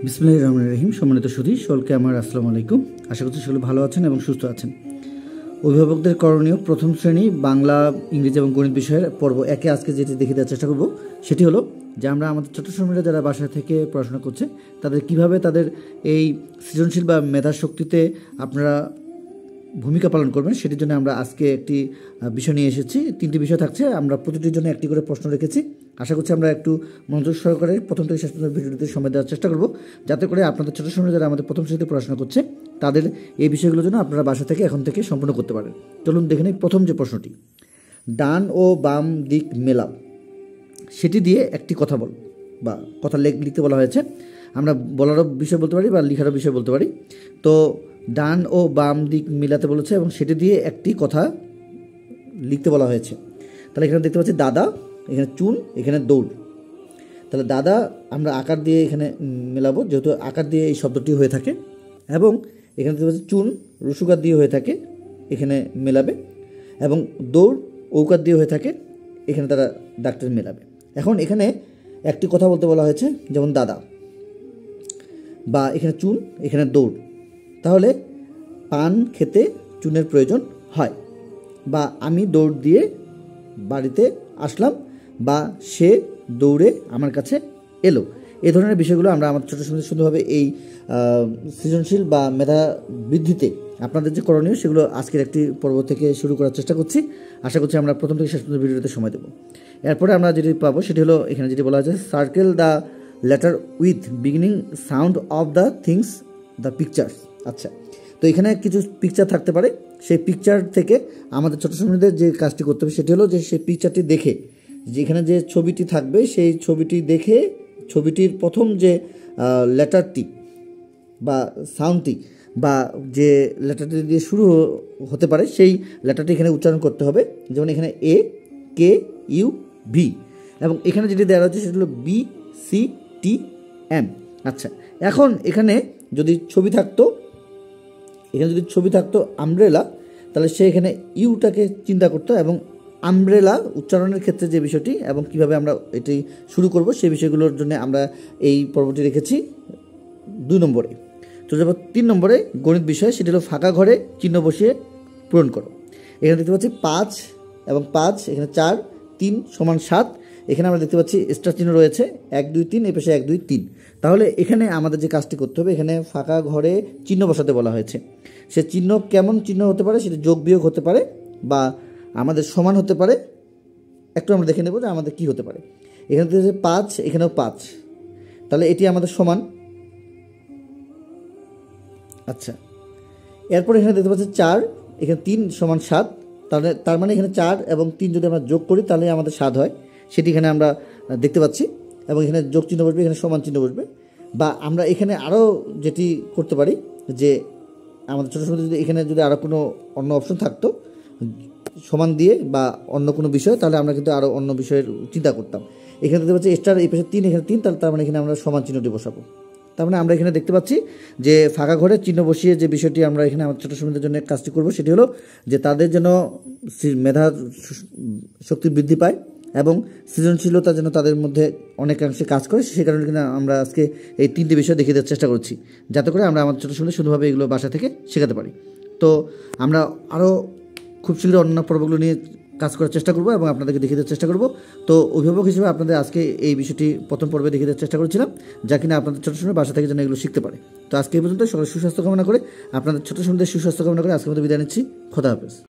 বিসমিল্লাহির রহমানির রহিম। সম্মানিত সুধী, সকলকে আমার আসসালামু আলাইকুম। আশা করছি সকলে ভালো আছেন এবং সুস্থ আছেন। অভিভাবকদের করণীয় প্রথম শ্রেণী বাংলা, ইংরেজি এবং গণিত বিষয়ের পর্ব একে আজকে যেটি দেখে দেওয়ার চেষ্টা করব সেটি হলো যে আমরা আমাদের ছোট শ্রমিকরা যারা বাসা থেকে পড়াশোনা করছে তাদের কিভাবে তাদের এই সৃজনশীল বা মেধা শক্তিতে আপনারা ভূমিকা পালন করবেন সেটির জন্য আমরা আজকে একটি বিষয় নিয়ে এসেছি। তিনটি বিষয় থাকছে, আমরা প্রতিটির জন্য একটি করে প্রশ্ন রেখেছি। আশা করছি আমরা একটু মনোযোগ সহকারে প্রথম থেকে শেষ পর্যন্ত ভিডিওটিতে সময় দেওয়ার চেষ্টা করব, যাতে করে আপনাদের ছোটো সময় যারা আমাদের প্রথম শ্রেণীতে পড়াশোনা করছে তাদের এই বিষয়গুলোর জন্য আপনারা বাসা থেকে এখন থেকে সম্পূর্ণ করতে পারেন। চলুন দেখে নিই প্রথম যে প্রশ্নটি, ডান ও বাম দিক মেলাও, সেটি দিয়ে একটি কথা বল বা কথা লিখতে বলা হয়েছে। আমরা বলারও বিষয় বলতে পারি বা লেখারও বিষয় বলতে পারি। তো ডান ও বাম দিক মিলাতে বলেছে এবং সেটি দিয়ে একটি কথা লিখতে বলা হয়েছে। তাহলে এখানে দেখতে পাচ্ছি দাদা, এখানে চুন, এখানে দৌড়। তাহলে দাদা আমরা আকার দিয়ে এখানে মেলাবো, যেহেতু আকার দিয়ে এই শব্দটি হয়ে থাকে, এবং এখানে দেখতে পাচ্ছি চুন রসুকার দিয়ে হয়ে থাকে, এখানে মেলাবে, এবং দৌড় ঔকার দিয়ে হয়ে থাকে, এখানে তারা ডাক্তার মেলাবে। এখন এখানে একটি কথা বলতে বলা হয়েছে, যেমন দাদা, বা এখানে চুন, এখানে দৌড়। তাহলে পান খেতে চুনের প্রয়োজন হয়, বা আমি দৌড় দিয়ে বাড়িতে আসলাম, বা সে দৌড়ে আমার কাছে এলো। এই ধরনের বিষয়গুলো আমরা আমাদের ছোটো সময় সুন্দরভাবে এই সৃজনশীল বা মেধা বৃদ্ধিতে আপনাদের যে করণীয় সেগুলো আজকের একটি পর্ব থেকে শুরু করার চেষ্টা করছি। আশা করছি আমরা প্রথম থেকে শেষ পর্যন্ত ভিডিওতে সময় দেবো। এরপরে আমরা যেটি পাবো সেটি হলো এখানে যেটি বলা হয়েছে, circle the letter with beginning sound of the things the pictures. আচ্ছা, তো এখানে কিছু পিকচার থাকতে পারে, সেই পিকচার থেকে আমাদের ছোটো সময়দের যে কাজটি করতে হবে সেটি হলো যে সেই পিকচারটি দেখে, যেখানে যে ছবিটি থাকবে সেই ছবিটি দেখে ছবিটির প্রথম যে লেটারটি বা সাউন্ডটি বা যে লেটারটি দিয়ে শুরু হতে পারে সেই লেটারটি এখানে উচ্চারণ করতে হবে। যেমন এখানে এ, কে, ইউ, ভি, এবং এখানে যেটি দেওয়া হচ্ছে সেটি হলো বি, সি, টি, এম। আচ্ছা, এখন এখানে যদি ছবি থাকতো, আমব্রেলা, তাহলে সে এখানে ইউটাকে চিন্তা করতো এবং আমব্রেলা উচ্চারণের ক্ষেত্রে যে বিষয়টি এবং কিভাবে আমরা এটি শুরু করব সেই বিষয়গুলোর জন্য আমরা এই পর্বটি রেখেছি 2 নম্বরে। চলে যাব 3 নম্বরে, গণিত বিষয়, সেটি হলো ফাঁকা ঘরে চিহ্ন বসিয়ে পূরণ করো। এখানে দেখতে পাচ্ছি 5 এবং 5, এখানে 4, 3 সমান 7, এখানে আমরা দেখতে পাচ্ছি স্টার চিহ্ন রয়েছে, 1 2 3, এই পাশে 1 2 3। তাহলে এখানে আমাদের যে কাজটি করতে হবে, এখানে ফাঁকা ঘরে চিহ্ন বসাতে বলা হয়েছে। সে চিহ্ন কেমন চিহ্ন হতে পারে, সেটা যোগ বিয়োগ হতে পারে বা আমাদের সমান হতে পারে। একটু আমরা দেখে নেব যে আমাদের কি হতে পারে। এখানে দেখতে 5, এখানেও 5, তাহলে এটি আমাদের সমান। আচ্ছা, এরপর এখানে দেখতে পাচ্ছি 4, এখানে 3 সমান 7, তাহলে তার মানে এখানে 4 এবং 3 যদি আমরা যোগ করি তাহলে আমাদের 7 হয়, সেটি এখানে আমরা দেখতে পাচ্ছি। এবং এখানে যোগ চিহ্ন বসবে, এখানে সমান চিহ্ন বসবে। বা আমরা এখানে আরও যেটি করতে পারি যে আমাদের ছোটো সময় যদি এখানে যদি আরও কোনো অন্য অপশন থাকতো সমান দিয়ে বা অন্য কোনো বিষয়, তাহলে আমরা কিন্তু আরও অন্য বিষয়ের চিন্তা করতাম। এখানে দেখতে পাচ্ছি স্টার, এই পাশে 3, এখানে 3, তাহলে তার মানে এখানে আমরা সমান চিহ্নটি বসাবো। তার মানে আমরা এখানে দেখতে পাচ্ছি যে ফাঁকা ঘরে চিহ্ন বসিয়ে যে বিষয়টি আমরা এখানে আমাদের ছোটো সময়দের জন্য কাজটি করব সেটি হলো যে তাদের যেন মেধা শক্তি বৃদ্ধি পায় এবং সৃজনশীলতা যেন তাদের মধ্যে অনেকাংশে কাজ করে। সেই কারণে কিনা আমরা আজকে এই 3টি বিষয় দেখিয়ে দেওয়ার চেষ্টা করছি, যাতে করে আমরা আমাদের ছোটো সময় শুধুভাবে এগুলো বাসা থেকে শেখাতে পারি। তো আমরা আরও খুব শীঘ্রই অন্য পর্বগুলো নিয়ে কাজ করার চেষ্টা করব এবং আপনাদেরকে দেখিয়ে দেওয়ার চেষ্টা করব। তো অভিভাবক হিসেবে আপনাদের আজকে এই বিষয়টি প্রথম পর্বে দেখিয়ে দেওয়ার চেষ্টা করেছিলাম, যা কিনা আপনাদের ছোটো সময় বাসা থেকে যেন এগুলো শিখতে পারে। তো আজকে এই পর্যন্ত সকলের সুস্বাস্থ্য কামনা করে, আপনাদের ছোটো সময়দের সুস্বাস্থ্য কামনা করে আজকের মধ্যে বিদায় নিচ্ছি। খোদা হাফেজ।